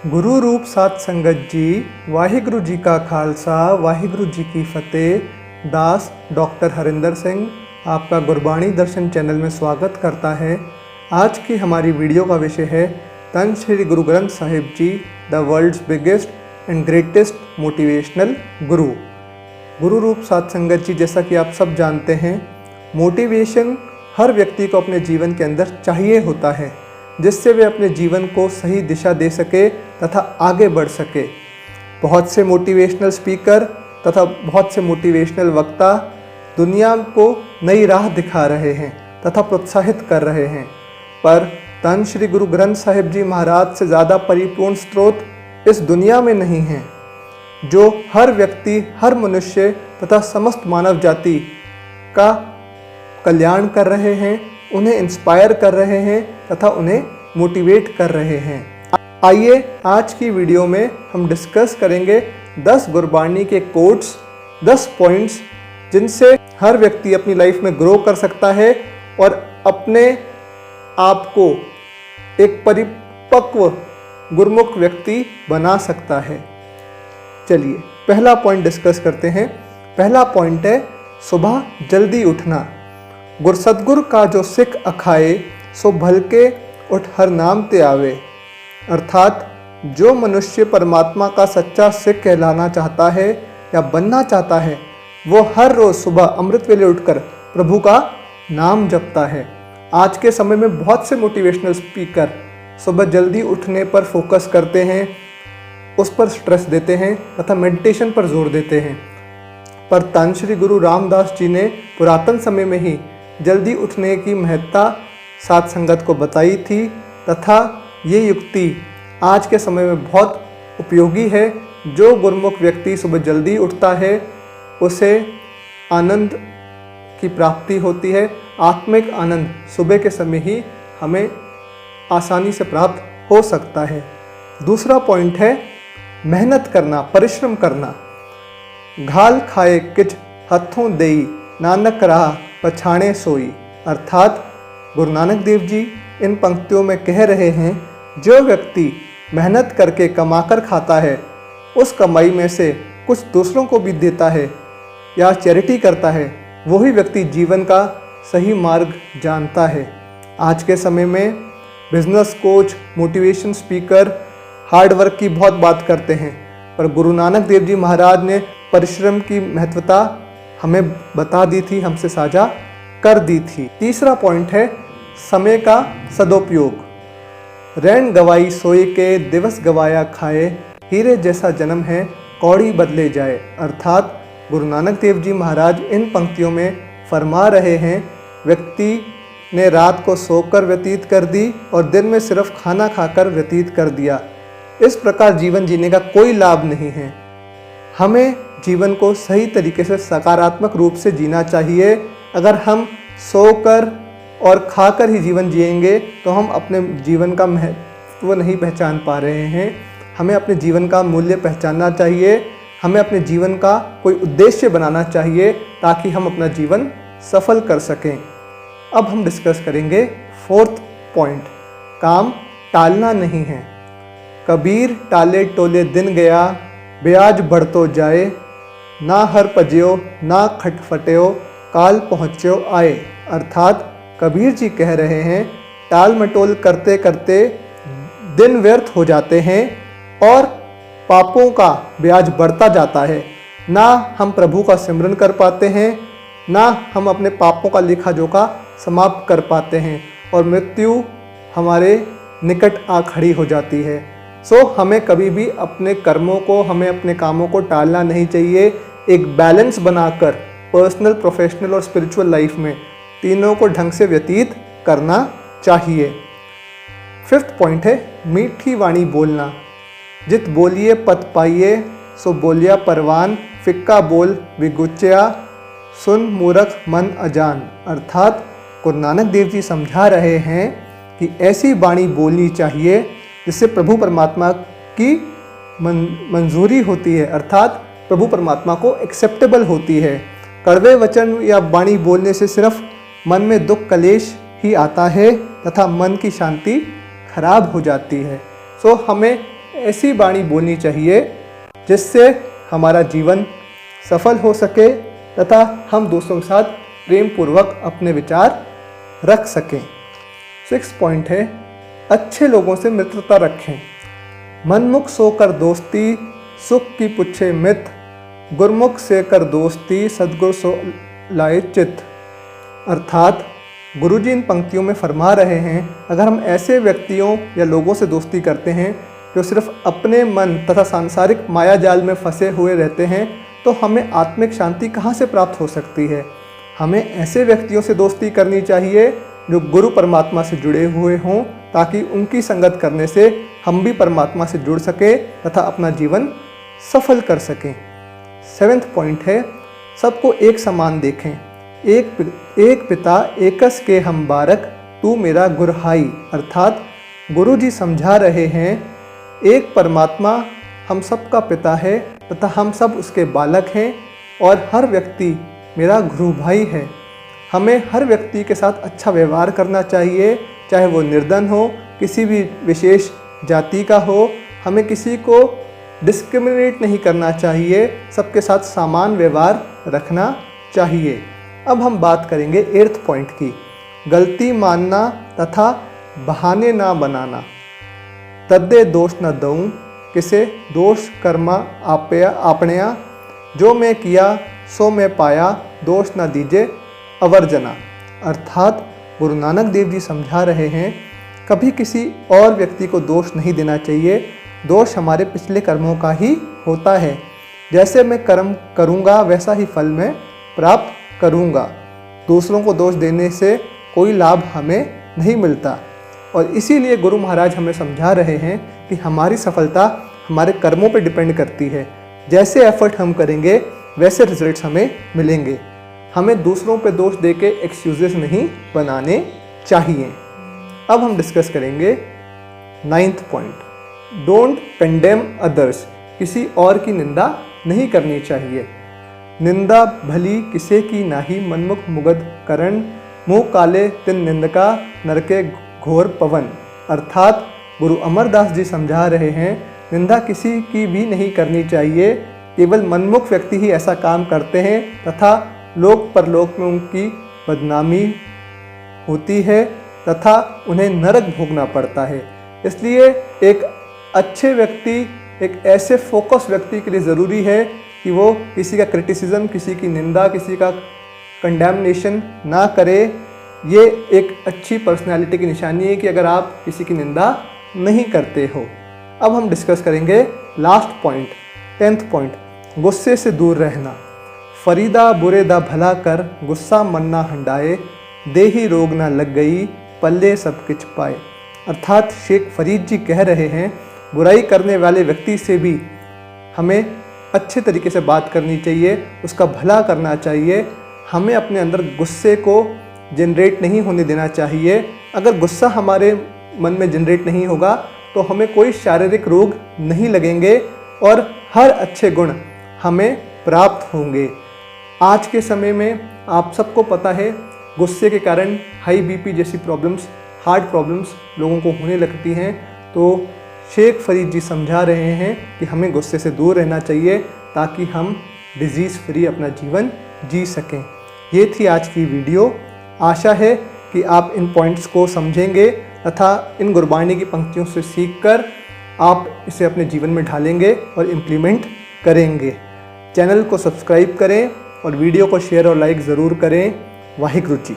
गुरु रूप साध संगत जी, वाहिगुरु जी का खालसा, वाहिगुरु जी की फतेह। दास डॉक्टर हरिंदर सिंह आपका गुरबाणी दर्शन चैनल में स्वागत करता है। आज की हमारी वीडियो का विषय है तन Shri Guru Granth Sahib ji, the world's biggest and greatest motivational guru. गुरु रूप साध संगत जी, जैसा कि आप सब जानते हैं, मोटिवेशन हर व्यक्ति को अपने जीवन के अंदर चाहिए होता है, जिससे वे अपने जीवन को सही दिशा दे सके तथा आगे बढ़ सके। बहुत से मोटिवेशनल स्पीकर तथा बहुत से मोटिवेशनल वक्ता दुनिया को नई राह दिखा रहे हैं तथा प्रोत्साहित कर रहे हैं, पर तन श्री गुरु ग्रंथ साहिब जी महाराज से ज़्यादा परिपूर्ण स्रोत इस दुनिया में नहीं है, जो हर व्यक्ति, हर मनुष्य तथा समस्त मानव जाति का कल्याण कर रहे हैं, उन्हें इंस्पायर कर रहे हैं तथा उन्हें मोटिवेट कर रहे हैं। आइए आज की वीडियो में हम डिस्कस करेंगे 10 गुरबाणी के कोट्स, 10 पॉइंट्स जिनसे हर व्यक्ति अपनी लाइफ में ग्रो कर सकता है और अपने आप को एक परिपक्व गुरमुख व्यक्ति बना सकता है। चलिए पहला पॉइंट डिस्कस करते हैं। पहला पॉइंट है सुबह जल्दी उठना। गुर सतगुर का जो सिख अखाए, सो भलके उठ हर नाम ते आवे। अर्थात जो मनुष्य परमात्मा का सच्चा सिख कहलाना चाहता है या बनना चाहता है, वो हर रोज़ सुबह अमृत वेले उठकर प्रभु का नाम जपता है। आज के समय में बहुत से मोटिवेशनल स्पीकर सुबह जल्दी उठने पर फोकस करते हैं, उस पर स्ट्रेस देते हैं तथा मेडिटेशन पर जोर देते हैं, पर तन श्री गुरु रामदास जी ने पुरातन समय में ही जल्दी उठने की महत्ता साध संगत को बताई थी तथा ये युक्ति आज के समय में बहुत उपयोगी है। जो गुरमुख व्यक्ति सुबह जल्दी उठता है, उसे आनंद की प्राप्ति होती है। आत्मिक आनंद सुबह के समय ही हमें आसानी से प्राप्त हो सकता है। दूसरा पॉइंट है मेहनत करना, परिश्रम करना। घाल खाए किच हथों देई, नानक रहा पछाणे सोई। अर्थात गुरु नानक देव जी इन पंक्तियों में कह रहे हैं, जो व्यक्ति मेहनत करके कमाकर खाता है, उस कमाई में से कुछ दूसरों को भी देता है या चैरिटी करता है, वही व्यक्ति जीवन का सही मार्ग जानता है। आज के समय में business coach, motivation speaker hard work की बहुत बात करते हैं, पर गुरु नानक देव जी महाराज ने परिश्रम की महत्वता हमें बता दी थी, हमसे साझा कर दी थी। तीसरा पॉइंट है समय का सदुपयोग। रैन गवाई सोए के, दिवस गवाया खाए, हीरे जैसा जन्म है कौड़ी बदले जाए। अर्थात गुरु नानक देव जी महाराज इन पंक्तियों में फरमा रहे हैं, व्यक्ति ने रात को सोकर व्यतीत कर दी और दिन में सिर्फ खाना खाकर व्यतीत कर दिया। इस प्रकार जीवन जीने का कोई लाभ नहीं है। हमें जीवन को सही तरीके से सकारात्मक रूप से जीना चाहिए। अगर हम सोकर और खाकर ही जीवन जिएंगे तो हम अपने जीवन का महत्व नहीं पहचान पा रहे हैं। हमें अपने जीवन का मूल्य पहचानना चाहिए। हमें अपने जीवन का कोई उद्देश्य बनाना चाहिए ताकि हम अपना जीवन सफल कर सकें। अब हम डिस्कस करेंगे फोर्थ पॉइंट, काम टालना नहीं है। कबीर टाले टोले दिन गया, ब्याज बढ़तो जाए, ना हर पज्यो ना खटफट्यो, काल पहुँच्यो आए। अर्थात कबीर जी कह रहे हैं, टाल मटोल करते करते दिन व्यर्थ हो जाते हैं और पापों का ब्याज बढ़ता जाता है। ना हम प्रभु का सिमरन कर पाते हैं, ना हम अपने पापों का लेखा जोखा समाप्त कर पाते हैं और मृत्यु हमारे निकट आ खड़ी हो जाती है। सो हमें कभी भी अपने कर्मों को, हमें अपने कामों को टालना नहीं चाहिए। एक बैलेंस बनाकर पर्सनल, प्रोफेशनल और स्पिरिचुअल लाइफ में तीनों को ढंग से व्यतीत करना चाहिए। फिफ्थ पॉइंट है मीठी वाणी बोलना। जित बोलिए पत पाइए, सो बोलिया परवान, फिक्का बोल विगुच्या, सुन मूर्ख मन अजान। अर्थात गुरु नानक देव जी समझा रहे हैं कि ऐसी वाणी बोलनी चाहिए जिससे प्रभु परमात्मा की मंजूरी होती है, अर्थात प्रभु परमात्मा को एक्सेप्टेबल होती है। कड़वे वचन या वाणी बोलने से सिर्फ मन में दुख कलेश ही आता है तथा मन की शांति खराब हो जाती है। सो हमें ऐसी वाणी बोलनी चाहिए जिससे हमारा जीवन सफल हो सके तथा हम दूसरों के साथ प्रेम पूर्वक अपने विचार रख सकें। 6 पॉइंट है, अच्छे लोगों से मित्रता रखें। मनमुख सो कर दोस्ती, सुख की पुछे मित, गुरमुख से कर दोस्ती, सद्गुर सो लाए चित। अर्थात गुरुजी इन पंक्तियों में फरमा रहे हैं, अगर हम ऐसे व्यक्तियों या लोगों से दोस्ती करते हैं जो सिर्फ अपने मन तथा सांसारिक माया जाल में फंसे हुए रहते हैं, तो हमें आत्मिक शांति कहाँ से प्राप्त हो सकती है। हमें ऐसे व्यक्तियों से दोस्ती करनी चाहिए जो गुरु परमात्मा से जुड़े हुए हों, ताकि उनकी संगत करने से हम भी परमात्मा से जुड़ सकें तथा अपना जीवन सफल कर सकें। 7वां पॉइंट है, सबको एक समान देखें। एक पिता एकस के हम बारक, तू मेरा गुरहाई। अर्थात गुरु जी समझा रहे हैं, एक परमात्मा हम सब का पिता है तथा हम सब उसके बालक हैं और हर व्यक्ति मेरा गुरु भाई है। हमें हर व्यक्ति के साथ अच्छा व्यवहार करना चाहिए, चाहे वो निर्धन हो, किसी भी विशेष जाति का हो। हमें किसी को डिस्क्रिमिनेट नहीं करना चाहिए, सबके साथ समान व्यवहार रखना चाहिए। अब हम बात करेंगे 8वां पॉइंट की, गलती मानना तथा बहाने ना बनाना। तद्दे दोष न दऊं, किसे दोष कर्मा आपणया, जो मैं किया सो मैं पाया, दोष न दीजे अवर्जना। अर्थात गुरु नानक देव जी समझा रहे हैं, कभी किसी और व्यक्ति को दोष नहीं देना चाहिए। दोष हमारे पिछले कर्मों का ही होता है। जैसे मैं कर्म करूँगा वैसा ही फल मैं प्राप्त करूँगा। दूसरों को दोष देने से कोई लाभ हमें नहीं मिलता और इसीलिए गुरु महाराज हमें समझा रहे हैं कि हमारी सफलता हमारे कर्मों पर डिपेंड करती है। जैसे एफर्ट हम करेंगे वैसे रिजल्ट्स हमें मिलेंगे। हमें दूसरों पे दोष देके एक्सक्यूजेस नहीं बनाने चाहिए। अब हम डिस्कस करेंगे 9वां पॉइंट, डोंट कंडेम अदर्स। किसी और की निंदा नहीं करनी चाहिए। निंदा भली किसे की नाही, मनमुख मुगद करण, मुँह काले तिन निंदका, नरके घोर पवन। अर्थात गुरु अमरदास जी समझा रहे हैं, निंदा किसी की भी नहीं करनी चाहिए। केवल मनमुख व्यक्ति ही ऐसा काम करते हैं तथा लोक परलोक में उनकी बदनामी होती है तथा उन्हें नरक भोगना पड़ता है। इसलिए एक अच्छे व्यक्ति, एक ऐसे फोकस व्यक्ति के लिए ज़रूरी है कि वो किसी का क्रिटिसिज्म, किसी की निंदा, किसी का कंडेमनेशन ना करे। ये एक अच्छी पर्सनैलिटी की निशानी है कि अगर आप किसी की निंदा नहीं करते हो। अब हम डिस्कस करेंगे लास्ट पॉइंट, 10वां पॉइंट, गुस्से से दूर रहना। फरीदा बुरे दा भला कर, गुस्सा मन ना हंडाए, देही रोग ना लग गई, पल्ले सब किछ पाए। अर्थात शेख फरीद जी कह रहे हैं, बुराई करने वाले व्यक्ति से भी हमें अच्छे तरीके से बात करनी चाहिए, उसका भला करना चाहिए। हमें अपने अंदर गुस्से को जनरेट नहीं होने देना चाहिए। अगर गुस्सा हमारे मन में जनरेट नहीं होगा तो हमें कोई शारीरिक रोग नहीं लगेंगे और हर अच्छे गुण हमें प्राप्त होंगे। आज के समय में आप सबको पता है, गुस्से के कारण हाई बीपी जैसी प्रॉब्लम्स, हार्ट प्रॉब्लम्स लोगों को होने लगती हैं। तो शेख फरीद जी समझा रहे हैं कि हमें गुस्से से दूर रहना चाहिए ताकि हम डिजीज़ फ्री अपना जीवन जी सकें। ये थी आज की वीडियो। आशा है कि आप इन पॉइंट्स को समझेंगे तथा इन गुरबाणी की पंक्तियों से सीखकर आप इसे अपने जीवन में ढालेंगे और इम्प्लीमेंट करेंगे। चैनल को सब्सक्राइब करें और वीडियो को शेयर और लाइक ज़रूर करें। वाहिगुरु जी।